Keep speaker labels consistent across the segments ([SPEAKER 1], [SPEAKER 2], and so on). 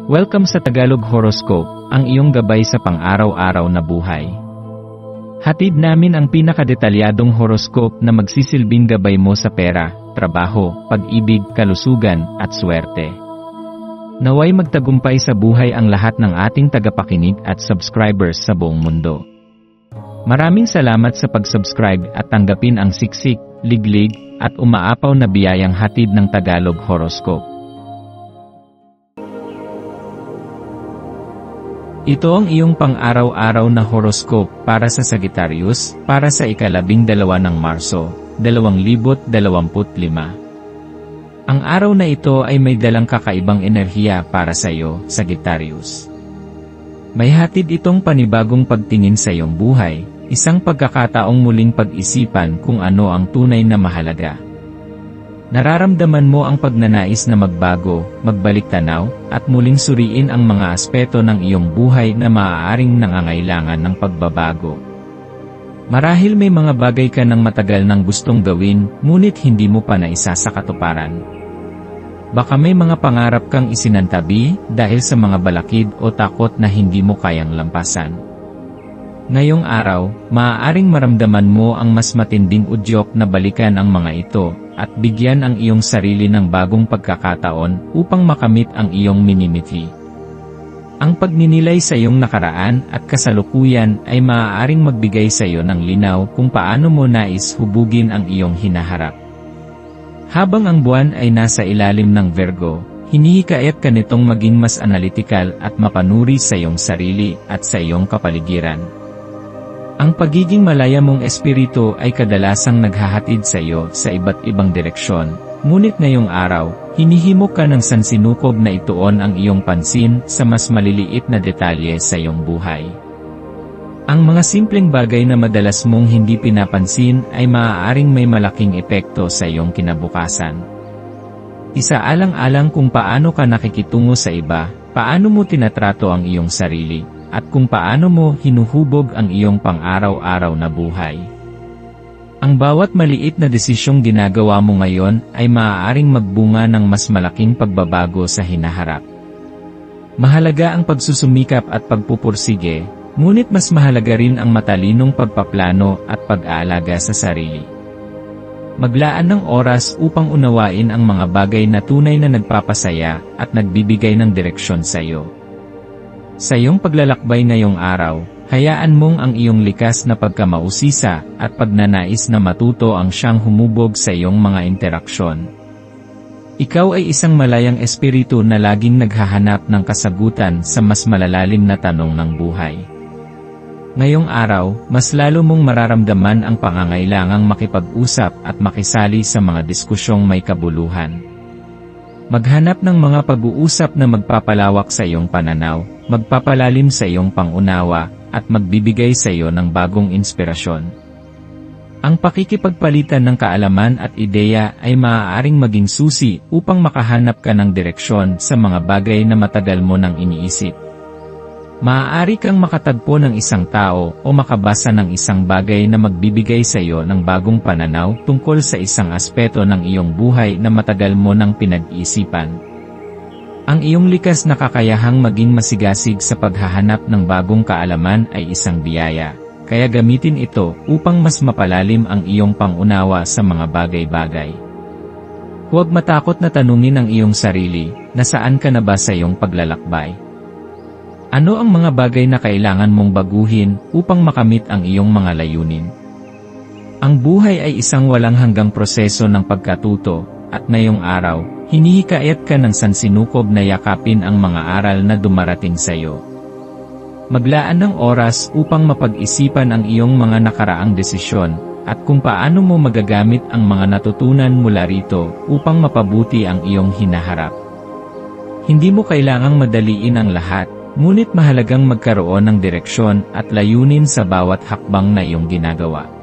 [SPEAKER 1] Welcome sa Tagalog Horoscope, ang iyong gabay sa pang-araw-araw na buhay. Hatid namin ang pinakadetalyadong horoscope na magsisilbing gabay mo sa pera, trabaho, pag-ibig, kalusugan, at swerte. Naway magtagumpay sa buhay ang lahat ng ating tagapakinig at subscribers sa buong mundo. Maraming salamat sa pag-subscribe at tanggapin ang siksik, liglig, at umaapaw na biyayang hatid ng Tagalog Horoscope. Ito ang iyong pang-araw-araw na horoscope para sa Sagittarius, para sa ika-12 ng Marso, 2025. Ang araw na ito ay may dalang kakaibang enerhiya para sa iyo, Sagittarius. May hatid itong panibagong pagtingin sa iyong buhay, isang pagkakataong muling pag-isipan kung ano ang tunay na mahalaga. Nararamdaman mo ang pagnanais na magbago, magbalik tanaw, at muling suriin ang mga aspeto ng iyong buhay na maaaring nangangailangan ng pagbabago. Marahil may mga bagay ka ng matagal nang gustong gawin, ngunit hindi mo pa naisa sa katuparan. Baka may mga pangarap kang isinantabi dahil sa mga balakid o takot na hindi mo kayang lampasan. Ngayong araw, maaaring maramdaman mo ang mas matinding udyok na balikan ang mga ito, at bigyan ang iyong sarili ng bagong pagkakataon upang makamit ang iyong minimithi. Ang pagninilay sa iyong nakaraan at kasalukuyan ay maaaring magbigay sa iyo ng linaw kung paano mo nais hubugin ang iyong hinaharap. Habang ang buwan ay nasa ilalim ng Virgo, hinihikayat ka nitong maging mas analytical at mapanuri sa iyong sarili at sa iyong kapaligiran. Ang pagiging malaya mong espiritu ay kadalasang naghahatid sa iyo sa iba't ibang direksyon, ngunit ngayong araw, hinihimok ka ng sansinukob na ituon ang iyong pansin sa mas maliliit na detalye sa iyong buhay. Ang mga simpleng bagay na madalas mong hindi pinapansin ay maaaring may malaking epekto sa iyong kinabukasan. Isaalang-alang kung paano ka nakikitungo sa iba, paano mo tinatrato ang iyong sarili, at kung paano mo hinuhubog ang iyong pang-araw-araw na buhay. Ang bawat maliit na desisyong ginagawa mo ngayon ay maaaring magbunga ng mas malaking pagbabago sa hinaharap. Mahalaga ang pagsusumikap at pagpupursige, ngunit mas mahalaga rin ang matalinong pagpaplano at pag-aalaga sa sarili. Maglaan ng oras upang unawain ang mga bagay na tunay na nagpapasaya at nagbibigay ng direksyon sa iyo. Sa iyong paglalakbay ngayong araw, hayaan mong ang iyong likas na pagkamausisa at pagnanais na matuto ang siyang humubog sa iyong mga interaksyon. Ikaw ay isang malayang espiritu na laging naghahanap ng kasagutan sa mas malalalim na tanong ng buhay. Ngayong araw, mas lalo mong mararamdaman ang pangangailangang makipag-usap at makisali sa mga diskusyong may kabuluhan. Maghanap ng mga pag-uusap na magpapalawak sa iyong pananaw, magpapalalim sa iyong pangunawa, at magbibigay sa iyo ng bagong inspirasyon. Ang pakikipagpalitan ng kaalaman at ideya ay maaaring maging susi upang makahanap ka ng direksyon sa mga bagay na matagal mo nang iniisip. Maaari kang makatagpo ng isang tao o makabasa ng isang bagay na magbibigay sa iyo ng bagong pananaw tungkol sa isang aspeto ng iyong buhay na matagal mo nang pinag-iisipan. Ang iyong likas na kakayahang maging masigasig sa paghahanap ng bagong kaalaman ay isang biyaya, kaya gamitin ito upang mas mapalalim ang iyong pangunawa sa mga bagay-bagay. Huwag matakot na tanungin ang iyong sarili, nasaan ka na ba sa iyong paglalakbay? Ano ang mga bagay na kailangan mong baguhin upang makamit ang iyong mga layunin? Ang buhay ay isang walang hanggang proseso ng pagkatuto, at ngayong araw, hinihikayat ka ng sansinukob na yakapin ang mga aral na dumarating sa iyo. Maglaan ng oras upang mapag-isipan ang iyong mga nakaraang desisyon, at kung paano mo magagamit ang mga natutunan mula rito upang mapabuti ang iyong hinaharap. Hindi mo kailangang madaliin ang lahat, ngunit mahalagang magkaroon ng direksyon at layunin sa bawat hakbang na iyong ginagawa.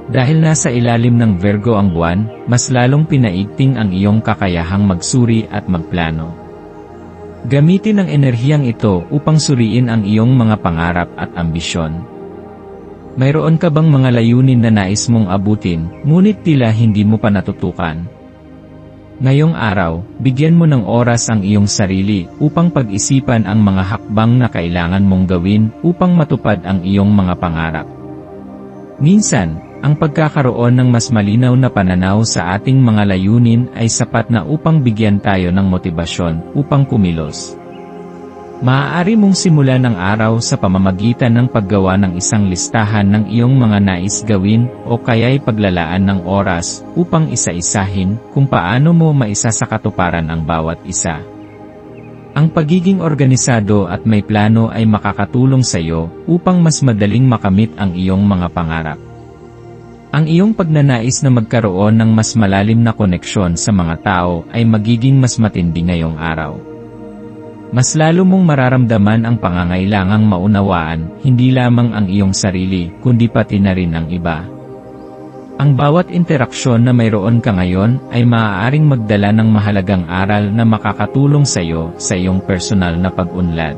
[SPEAKER 1] Dahil nasa ilalim ng Virgo ang buwan, mas lalong pinaigting ang iyong kakayahang magsuri at magplano. Gamitin ang enerhiyang ito upang suriin ang iyong mga pangarap at ambisyon. Mayroon ka bang mga layunin na nais mong abutin, ngunit tila hindi mo pa natutukan? Ngayong araw, bigyan mo ng oras ang iyong sarili upang pag-isipan ang mga hakbang na kailangan mong gawin upang matupad ang iyong mga pangarap. Minsan, ang pagkakaroon ng mas malinaw na pananaw sa ating mga layunin ay sapat na upang bigyan tayo ng motibasyon upang kumilos. Maaari mong simulan ang araw sa pamamagitan ng paggawa ng isang listahan ng iyong mga nais gawin o kaya'y paglalaan ng oras upang isa-isahin kung paano mo maisasakatuparan ang bawat isa. Ang pagiging organisado at may plano ay makakatulong sa iyo upang mas madaling makamit ang iyong mga pangarap. Ang iyong pagnanais na magkaroon ng mas malalim na koneksyon sa mga tao ay magiging mas matindi ngayong araw. Mas lalo mong mararamdaman ang pangangailangang maunawaan, hindi lamang ang iyong sarili, kundi pati na rin ang iba. Ang bawat interaksyon na mayroon ka ngayon ay maaaring magdala ng mahalagang aral na makakatulong sa iyo sa iyong personal na pag-unlad.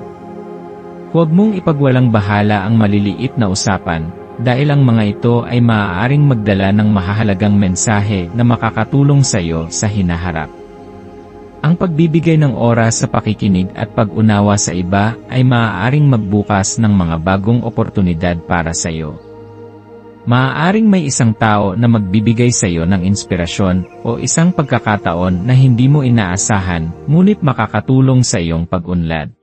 [SPEAKER 1] Huwag mong ipagwalang bahala ang maliliit na usapan, dahil ang mga ito ay maaaring magdala ng mahahalagang mensahe na makakatulong sa iyo sa hinaharap. Ang pagbibigay ng oras sa pakikinig at pag-unawa sa iba ay maaaring magbukas ng mga bagong oportunidad para sa iyo. Maaaring may isang tao na magbibigay sa iyo ng inspirasyon o isang pagkakataon na hindi mo inaasahan, ngunit makakatulong sa iyong pag-unlad.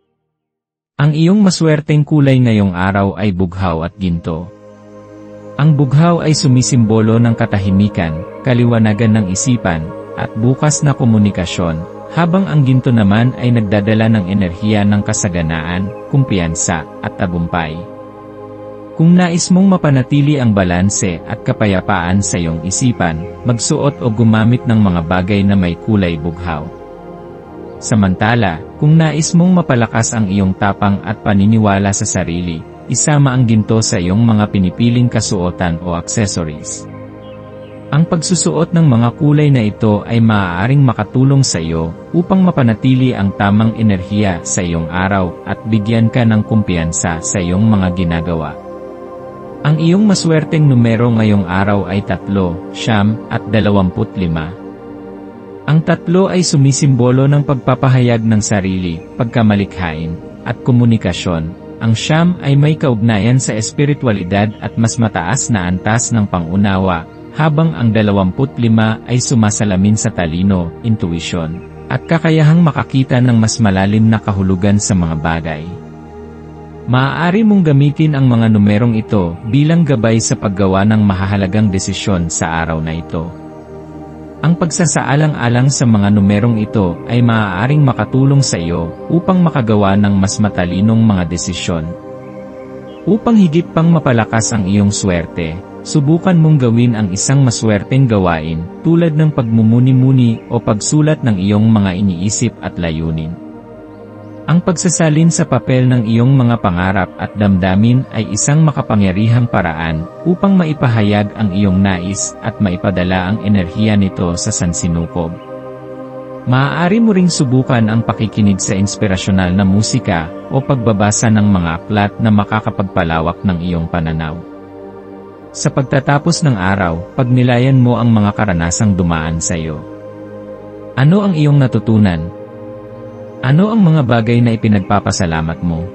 [SPEAKER 1] Ang iyong maswerteng kulay ngayong araw ay bughaw at ginto. Ang bughaw ay sumisimbolo ng katahimikan, kaliwanagan ng isipan, at bukas na komunikasyon, habang ang ginto naman ay nagdadala ng enerhiya ng kasaganaan, kumpiyansa, at tagumpay. Kung nais mong mapanatili ang balanse at kapayapaan sa iyong isipan, magsuot o gumamit ng mga bagay na may kulay bughaw. Samantala, kung nais mong mapalakas ang iyong tapang at paniniwala sa sarili, isama ang ginto sa iyong mga pinipiling kasuotan o accessories. Ang pagsusuot ng mga kulay na ito ay maaaring makatulong sa iyo upang mapanatili ang tamang enerhiya sa iyong araw at bigyan ka ng kumpiyansa sa iyong mga ginagawa. Ang iyong maswerteng numero ngayong araw ay 3, 9, at 25. Ang 3 ay sumisimbolo ng pagpapahayag ng sarili, pagkamalikhain, at komunikasyon. Ang 9 ay may kaugnayan sa espiritualidad at mas mataas na antas ng pangunawa, habang ang 25 ay sumasalamin sa talino, intuition, at kakayahang makakita ng mas malalim na kahulugan sa mga bagay. Maaari mong gamitin ang mga numerong ito bilang gabay sa paggawa ng mahahalagang desisyon sa araw na ito. Ang pagsasaalang-alang sa mga numerong ito ay maaaring makatulong sa iyo upang makagawa ng mas matalinong mga desisyon. Upang higit pang mapalakas ang iyong swerte, subukan mong gawin ang isang maswerteng gawain tulad ng pagmumuni-muni o pagsulat ng iyong mga iniisip at layunin. Ang pagsasalin sa papel ng iyong mga pangarap at damdamin ay isang makapangyarihang paraan upang maipahayag ang iyong nais at maipadala ang enerhiya nito sa sansinukob. Maaari mo ring subukan ang pakikinig sa inspirasyonal na musika o pagbabasa ng mga aklat na makakapagpalawak ng iyong pananaw. Sa pagtatapos ng araw, pagnilayan mo ang mga karanasang dumaan sa iyo. Ano ang iyong natutunan? Ano ang mga bagay na ipinagpapasalamat mo?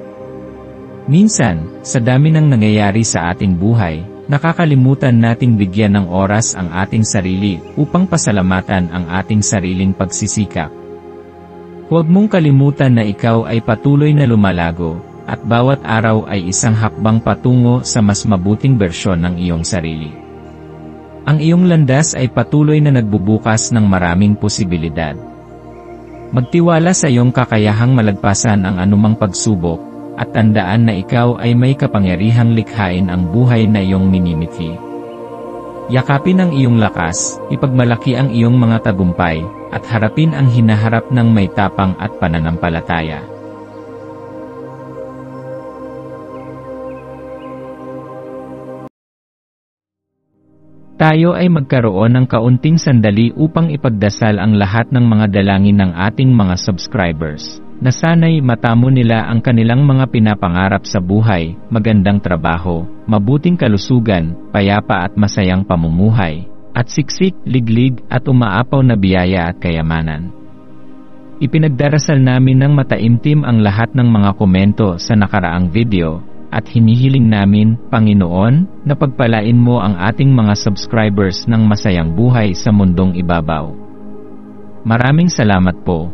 [SPEAKER 1] Minsan, sa dami ng nangyayari sa ating buhay, nakakalimutan nating bigyan ng oras ang ating sarili upang pasalamatan ang ating sariling pagsisikap. Huwag mong kalimutan na ikaw ay patuloy na lumalago, at bawat araw ay isang hakbang patungo sa mas mabuting bersyon ng iyong sarili. Ang iyong landas ay patuloy na nagbubukas ng maraming posibilidad. Magtiwala sa iyong kakayahang malagpasan ang anumang pagsubok, at tandaan na ikaw ay may kapangyarihang likhain ang buhay na iyong minimithi. Yakapin ang iyong lakas, ipagmalaki ang iyong mga tagumpay, at harapin ang hinaharap ng may tapang at pananampalataya. Tayo ay magkaroon ng kaunting sandali upang ipagdasal ang lahat ng mga dalangin ng ating mga subscribers, na sana'y matamo nila ang kanilang mga pinapangarap sa buhay, magandang trabaho, mabuting kalusugan, payapa at masayang pamumuhay, at siksik, liglig, at umaapaw na biyaya at kayamanan. Ipinagdarasal namin ng mataimtim ang lahat ng mga komento sa nakaraang video, at hinihiling namin, Panginoon, na pagpalain mo ang ating mga subscribers ng masayang buhay sa mundong ibabaw. Maraming salamat po.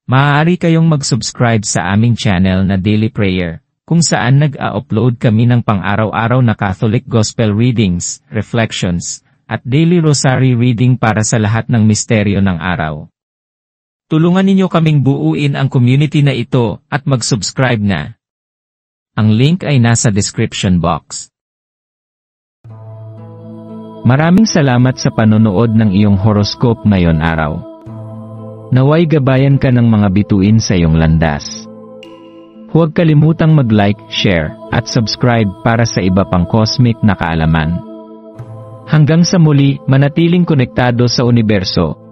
[SPEAKER 1] Maaari kayong mag-subscribe sa aming channel na Daily Prayer, kung saan nag-a-upload kami ng pang-araw-araw na Catholic Gospel readings, reflections, at daily rosary reading para sa lahat ng misteryo ng araw. Tulungan ninyo kaming buuin ang community na ito at mag-subscribe na. Ang link ay nasa description box. Maraming salamat sa panonood ng iyong horoscope ngayon araw. Naway gabayan ka ng mga bituin sa iyong landas. Huwag kalimutang mag-like, share, at subscribe para sa iba pang cosmic na kaalaman. Hanggang sa muli, manatiling konektado sa universo.